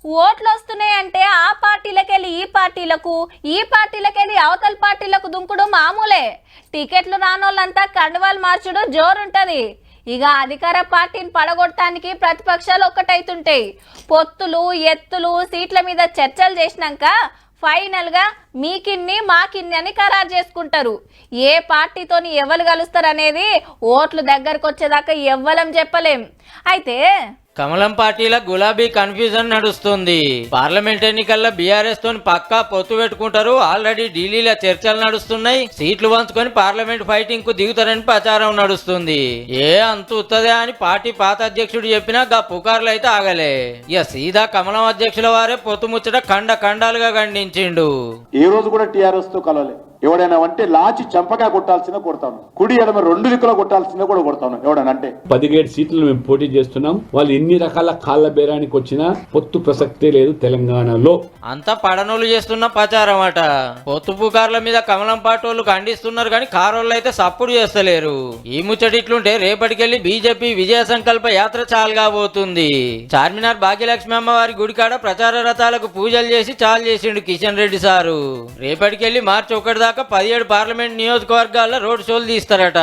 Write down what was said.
ఓట్లు వస్తున్నాయంటే ఆ పార్టీలకెళ్ళి ఈ పార్టీలకు, ఈ పార్టీలకెళ్ళి అవతల పార్టీలకు దుంకుడు మామూలే. టికెట్లు రానోళ్ళంతా కండువాలు మార్చుడు జోరుంటది. ఇక అధికార పార్టీని పడగొట్టడానికి ప్రతిపక్షాలు ఒక్కటైతుంటాయి. పొత్తులు, ఎత్తులు, సీట్ల మీద చర్చలు చేసినాక ఫైనల్ గా మీకిన్ని మాకిన్ని అని ఖరారు చేసుకుంటారు. ఏ పార్టీతోని ఎవరు కలుస్తారు అనేది ఓట్లు దగ్గరకు వచ్చేదాకా ఎవ్వలం చెప్పలేం. అయితే కమలం పార్టీల గులాబీ కన్ఫ్యూజన్ నడుస్తుంది. పార్లమెంట్ ఎన్నికల్లో బీఆర్ఎస్ తోని పక్కా పొత్తు పెట్టుకుంటారు. ఆల్రెడీ ఢిల్లీలో చర్చలు నడుస్తున్నాయి. సీట్లు పంచుకొని పార్లమెంట్ ఫైటింగ్ కు దిగుతారని ప్రచారం నడుస్తుంది. అంత ఉత్తదే అని పార్టీ పాత అధ్యక్షుడు చెప్పినా గా పుకార్లు అయితే ఆగలే. ఇక సీదా కమలం అధ్యక్షుల వారే పొత్తు ముచ్చట ఖండాలుగా ఖండించిండు. ఈ రోజు కూడా టీఆర్ఎస్ తో కలవలే. ఎవడైనా అంటే లాచి చంపగా కొట్టాల్సిందే కొడతాను, కుడి ఎడమ 2 దిక్కులో కొట్టాల్సిందే కూడా కొడతాను. ఎవడైనా అంటే 17 సీట్లు మేము పోటీ చేస్తున్నాం. వాళ్ళు ఎన్ని రకాల కాళ్ళ బేరానికి వచ్చినా పొత్తు ప్రసక్తే లేదు తెలంగాణలో. అంతా పడనోళ్ళు చేస్తున్న ప్రచారం అట. పొత్తు పుకార్ల మీద కమలం పార్టీ వాళ్ళు ఖండిస్తున్నారు కానీ కారోళ్ళు అయితే సప్పుడు చేస్తలేరు. ఈ ముచ్చటిట్లుంటే రేపటికెళ్లి బీజేపీ విజయ సంకల్ప యాత్ర చాలుగా పోతుంది. చార్మినార్ భాగ్యలక్ష్మి అమ్మవారి గుడికాడ ప్రచార రథాలకు పూజలు చేసి చాలు చేసిండు కిషన్ రెడ్డి సారు. రేపటికెళ్లి మార్చి 1 దాకా 17 పార్లమెంట్ నియోజకవర్గాల్లో రోడ్ షోలు తీస్తారట.